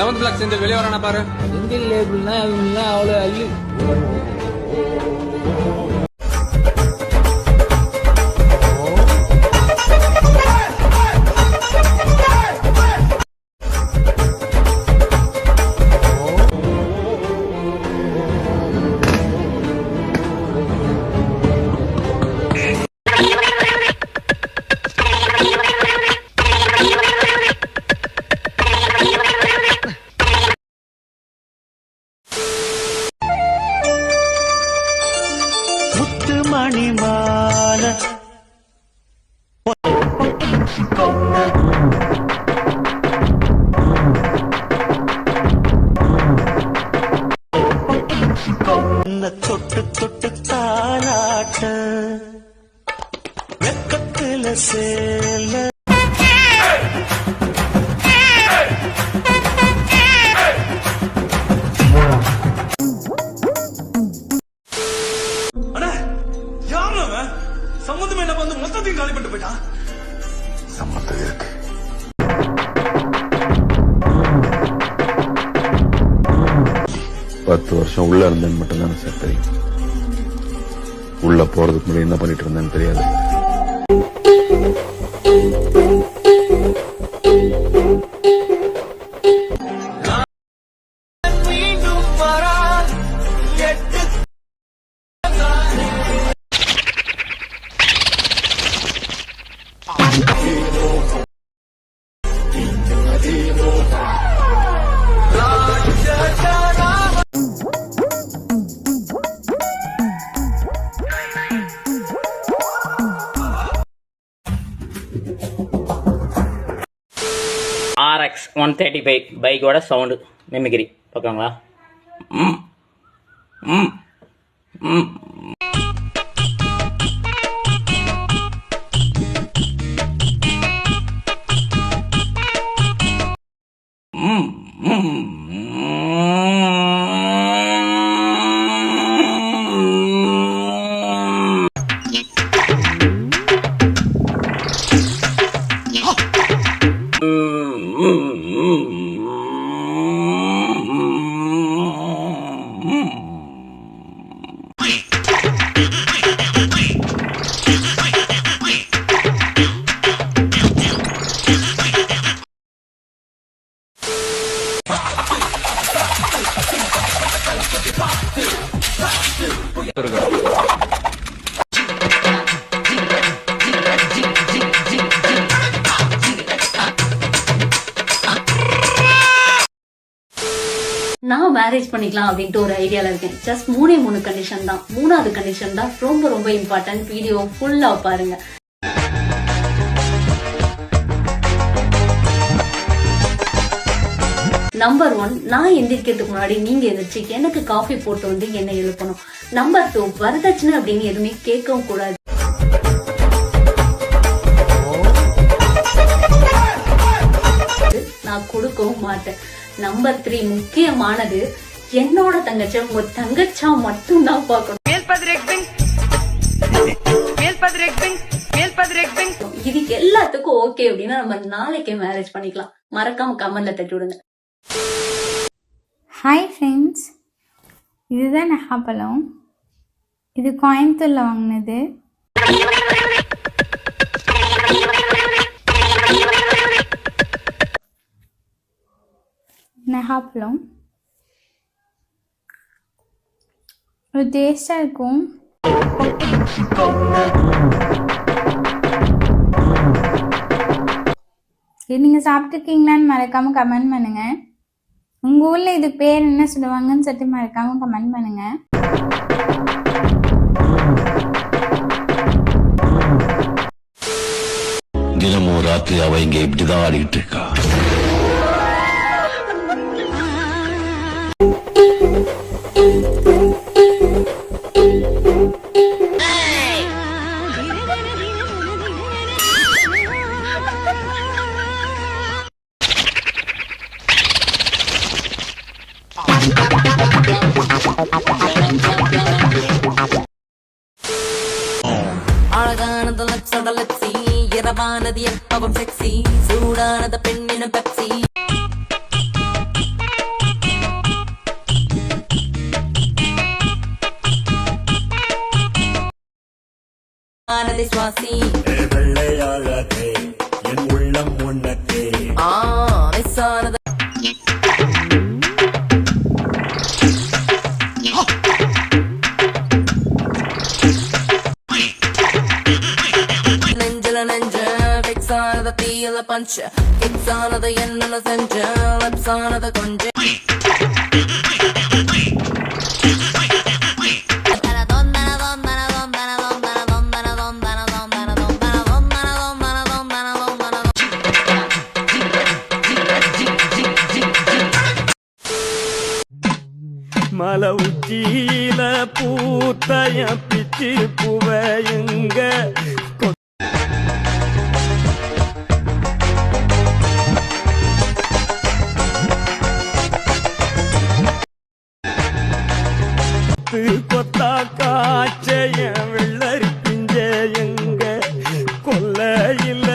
7th Black Senthil வெளியே வரானா பாரு. செந்தில் லேபிள்னா அவங்களாம் அவ்வளோ அள்ளி மணிமால தொட்டு தொட்டு தாளாட்ட வெக்கத்துல சேல சம்மந்தம் என்ன வந்து மொத்தத்தையும் காலி பண்ணிட்டு போயிட்டான். சம்மந்தம் இருக்கு. பத்து வருஷம் உள்ள இருந்தேன்னு மட்டும்தான் சார் தெரியும். உள்ள போறதுக்கு முன்னாடி என்ன பண்ணிட்டு இருந்தேன்னு தெரியாது. RX 135 பைக்கோட சவுண்டு மிமிக்ரி ஓகேங்களா? நான் மேரேஜ் பண்ணிக்கலாம் அப்படின்ட்டு ஒரு ஐடியால இருக்கேன். ஜஸ்ட் 3 கண்டிஷன் தான். 3வது கண்டிஷன் தான் ரொம்ப ரொம்ப இம்பார்ட்டன்ட். வீடியோ ஃபுல்லா பாருங்க. நம்பர் 1, நான் எந்திரிக்கிறதுக்கு முன்னாடி நீங்க எந்திரிச்சு எனக்கு காஃபி போட்டு வந்து என்ன எழுப்பணும். நம்பர் 2, வரதட்சணை அப்படின்னு எதுவுமே கேட்கவும் கூடாது. நான் கொடுக்கவும் மாட்டேன். நம்பர் 3, முக்கியமானது, என்னோட தங்கச்ச உங்க தங்கச்சா மட்டும் தான் பார்க்கணும். இது எல்லாத்துக்கும் ஓகே அப்படின்னா நம்ம நாளைக்கே மேரேஜ் பண்ணிக்கலாம். மறக்காம கமெண்ட்ல தட்டி விடுங்க. ஹாய் ஃப்ரெண்ட்ஸ், இதுதான் நெஹாப்பழம். இது கோயம்புத்தூர்ல வாங்கினது. நெஹாப்பழம் ஒரு டேஸ்டா இருக்கும். இது நீங்க சாப்பிட்டுருக்கீங்களான்னு மறக்காம கமெண்ட் பண்ணுங்க. உங்க ஊர்ல இது பேர் என்ன சொல்லுவாங்கன்னு சொல்லிட்டு மறக்காம கமெண்ட் பண்ணுங்க. தினமும் ராத்திரி அவ இங்க இப்படிதான் ஆடிக்கிட்டு இருக்கா. அழகானது லட்சோட லட்சி, இரவானது எப்பவும் செக்ஸி, சூடானது பெண்ணின பெப்சி. ஆனதை சுவாசி வெள்ளையாகாதே என் உள்ளம் உன்னத்தே லேசானது நெஞ்சில நெஞ்ச ஃபிக்ஸ் ஆனத தீயில பஞ்ச ஃபிக்ஸ் ஆனது என்னென்ன செஞ்ச லிப்ஸ் ஆனது கொஞ்சம் மலை உச்சியில பூத்தய பிச்சு புவையுங்க கொத்தா காய்ச்சய வெள்ளரி பிஞ்சையுங்க கொல்லையில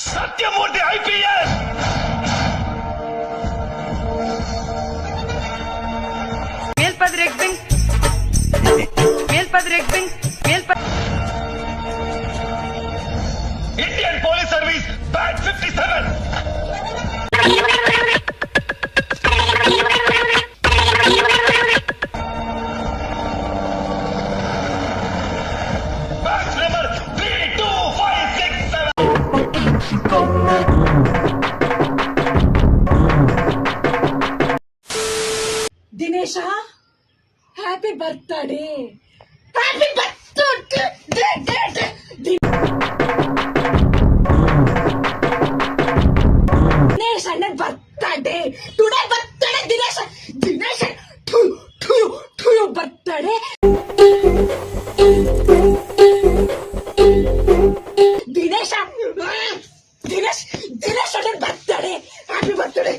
Sathyamoorthy IPS Indian police service batch 57 batch number 32567 தினேஷா happy birthday happy birthday Dinesh அண்ணன் birthday today birthday Dinesh Dinesh to birthday Dinesh அண்ணன் பர்த்டே ஹாப்பி பர்த்டே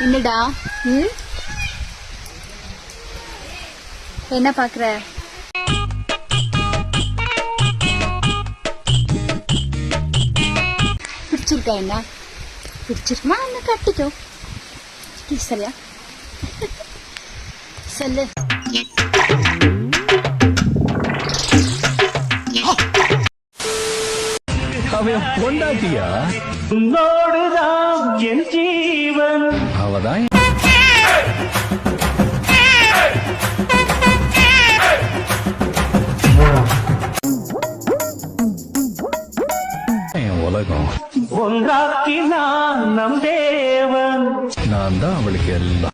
என்னடா என்ன பாக்குற? பிடிச்சிருக்கா? என்ன பிடிச்சிருக்குமா? என்ன கட்டிக்கோ. சரியா சொல்லு. அவன் பொண்டாட்டியா? உன்னோடுதான் என் ஜீவன். அவதான் என் உலகம். ஒன்றாக்கினான் நம் தேவன். நான் தான் அவளுக்கு எல்லாம்.